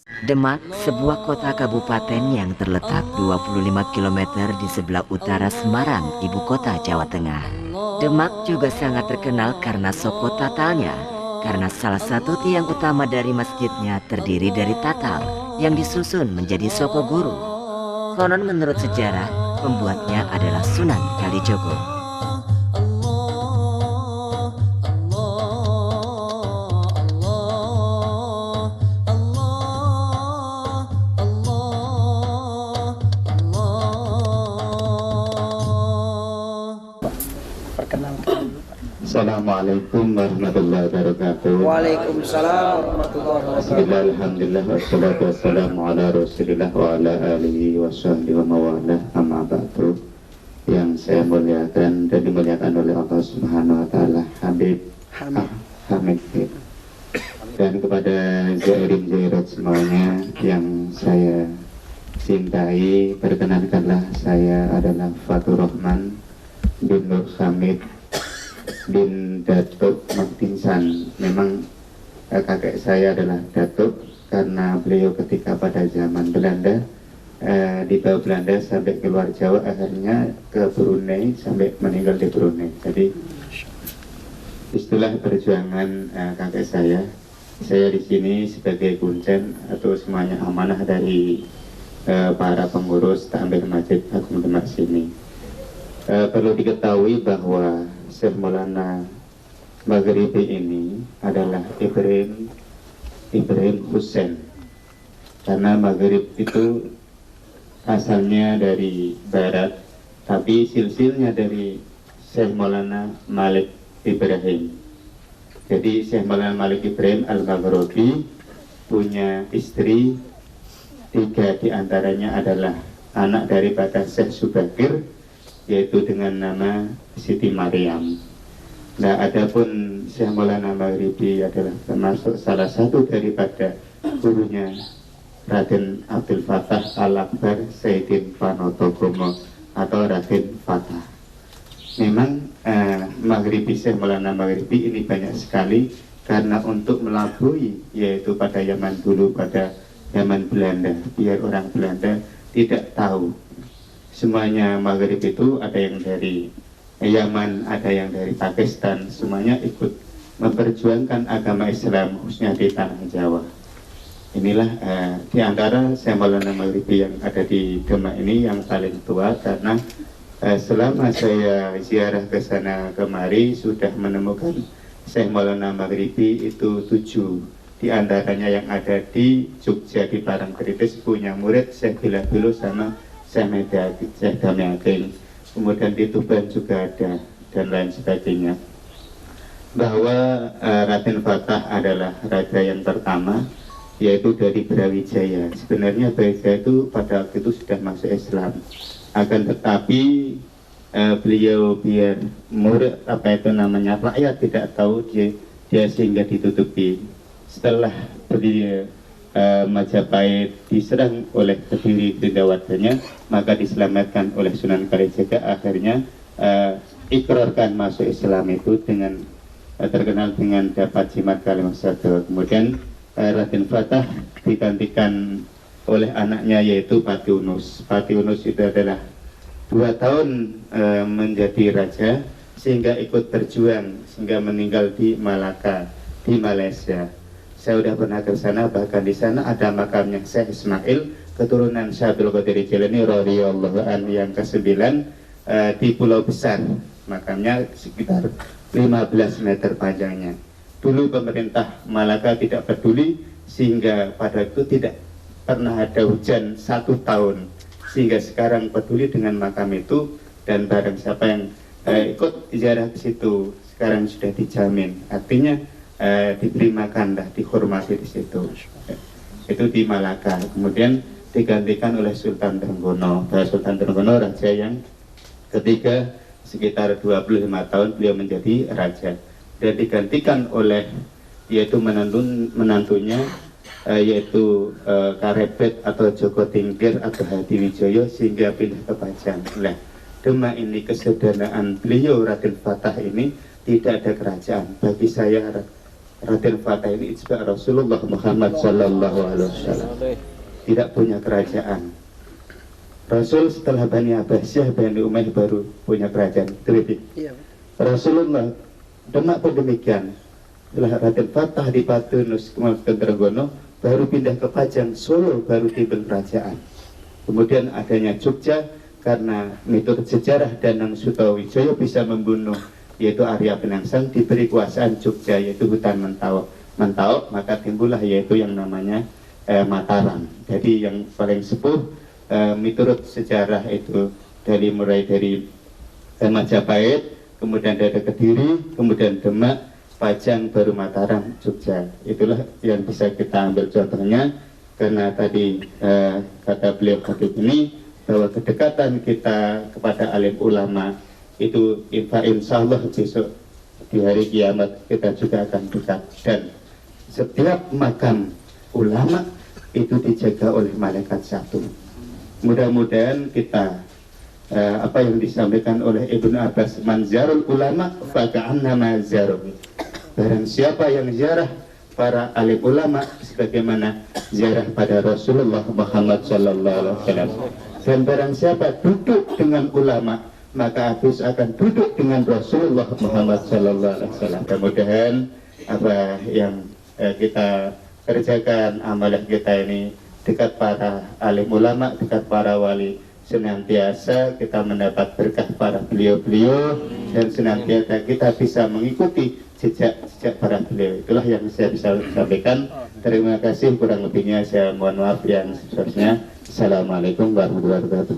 Demak, sebuah kota kabupaten yang terletak 25 km di sebelah utara Semarang, ibu kota Jawa Tengah. Demak juga sangat terkenal karena soko tatalnya, karena salah satu tiang utama dari masjidnya terdiri dari tatal yang disusun menjadi soko guru. Konon menurut sejarah, pembuatnya adalah Sunan Kalijogo. Perkenalkan. Assalamualaikum warahmatullahi wabarakatuh. Waalaikumsalam warahmatullahi wabarakatuh. Bismillah, alhamdulillah, wassalatu wassalamu ala rasulillah wa ala alihi wa sahbihi wa mawalah, amma ba'du. Yang saya muliakan dan dimuliakan oleh Allah Subhanahu wa Ta'ala, Habib Hamid, dan kepada Zairin Zairat semuanya yang saya cintai, perkenankanlah saya adalah Fatur Rahman bin Nur Hamid bin Datuk Magdinsan. Memang kakek saya adalah Datuk karena beliau ketika pada zaman Belanda di bawah Belanda sampai keluar Jawa, akhirnya ke Brunei sampai meninggal di Brunei. Jadi istilah perjuangan kakek saya di sini sebagai kuncen atau semuanya amanah dari para pengurus Takmir Masjid Agung Demak sini. Perlu diketahui bahwa Syekh Maulana Maghribi ini adalah Ibrahim Hussein, karena Maghrib itu asalnya dari barat, tapi silsilnya dari Syekh Maulana Malik Ibrahim. Jadi Syekh Maulana Malik Ibrahim Al-Maghribi punya istri 3, diantaranya adalah anak daripada Syekh Subakir, yaitu dengan nama Siti Maryam. Nah, adapun Syekh Maulana Maghribi adalah termasuk salah satu daripada gurunya Raden Abdul Fattah Al-Akbar Sayyidin Panotogomo atau Raden Fattah. Memang Maghribi, Syekh Maulana Maghribi ini banyak sekali karena untuk melabui, yaitu pada zaman dulu, pada zaman Belanda, biar orang Belanda tidak tahu. Semuanya Maghrib itu ada yang dari Yaman, ada yang dari Pakistan, semuanya ikut memperjuangkan agama Islam khususnya di tanah Jawa. Inilah di antara Syekh Maulana Maghribi yang ada di Demak ini yang paling tua, karena selama saya ziarah ke sana kemari sudah menemukan Syekh Maulana Maghribi itu 7, di antaranya yang ada di Jogja di Parangtritis punya murid Syekh Bilabilo sama Syekh Damiaking. Kemudian di Tuban juga ada, dan lain sebagainya. Bahwa Raden Fattah adalah raja yang pertama, yaitu dari Brawijaya. Sebenarnya Brawijaya itu pada waktu itu sudah masuk Islam, akan tetapi beliau biar murid apa itu namanya rakyat tidak tahu, dia sehingga ditutupi. Setelah beliau Majapahit diserang oleh Kediri Grindawadanya, maka diselamatkan oleh Sunan Kalijaga. Akhirnya ikrarkan masuk Islam itu dengan terkenal dengan dapat jimat kalimat satu. Kemudian Raden Fattah digantikan oleh anaknya, yaitu Patiunus. Patiunus itu adalah 2 tahun menjadi raja, sehingga ikut berjuang sehingga meninggal di Malaka di Malaysia. Saya sudah pernah ke sana, bahkan di sana ada makamnya Syekh Ismail, keturunan Syekh Abdul Qadir Jilani radhiyallahu anhu yang ke-9 di Pulau Besar. Makamnya sekitar 15 meter panjangnya. Dulu pemerintah Malaka tidak peduli, sehingga pada itu tidak pernah ada hujan 1 tahun. Sehingga sekarang peduli dengan makam itu, dan barang siapa yang ikut ziarah ke situ sekarang sudah dijamin. Artinya diberi makan, dihormati di situ. Itu di Malaka. Kemudian digantikan oleh Sultan Trenggono. Sultan Trenggono raja yang ketiga, sekitar 25 tahun beliau menjadi raja. Dan digantikan oleh yaitu menantunya yaitu Karebet atau Joko Tingkir atau Hadi Wijoyo, sehingga pindah ke Pajang. Nah, Demak ini kesederhanaan beliau Raden Fattah ini, tidak ada kerajaan. Bagi saya Raden Fatah ini ijma Rasulullah Muhammad Sallallahu Alaihi Wasallam, tidak punya kerajaan. Rasul setelah Bani Abbasiyah, Bani Umayyah baru punya kerajaan. Rasulullah Demak pun demikian. Setelah Raden Fatah di Patunus kemudian ke Trenggono, baru pindah ke Pajang, Solo baru timbul kerajaan. Kemudian adanya Jogja karena miturut sejarah Danang Sutawijaya bisa membunuh yaitu Arya Penangsang, diberi kuasaan Jogja yaitu hutan Mentawai, maka timbullah yaitu yang namanya Mataram. Jadi yang paling sepuh miturut sejarah itu mulai dari Majapahit, kemudian dari Kediri, kemudian Demak, Pajang, baru Mataram, Jogja. Itulah yang bisa kita ambil contohnya, karena tadi kata beliau Habib ini bahwa kedekatan kita kepada alim ulama itu insya Allah besok di hari kiamat kita juga akan dekat, dan setiap makam ulama itu dijaga oleh malaikat satu. Mudah-mudahan kita apa yang disampaikan oleh Ibnu Abbas, manzarul ulama faka'annama zaruh. Barang siapa yang ziarah para alim ulama sebagaimana ziarah pada Rasulullah Muhammad Sallallahu Alaihi Wasallam. Dan barang siapa duduk dengan ulama, maka habis akan duduk dengan Rasulullah Muhammad Sallallahu Alaihi Wasallam. Mudah-mudahan apa yang kita kerjakan, amalan kita ini dekat para alim ulama, dekat para wali, senantiasa kita mendapat berkah para beliau-beliau, dan senantiasa kita bisa mengikuti jejak para beliau. Itulah yang saya bisa sampaikan. Terima kasih, kurang lebihnya saya mohon maaf yang sebesarnya. Assalamualaikum warahmatullahi wabarakatuh.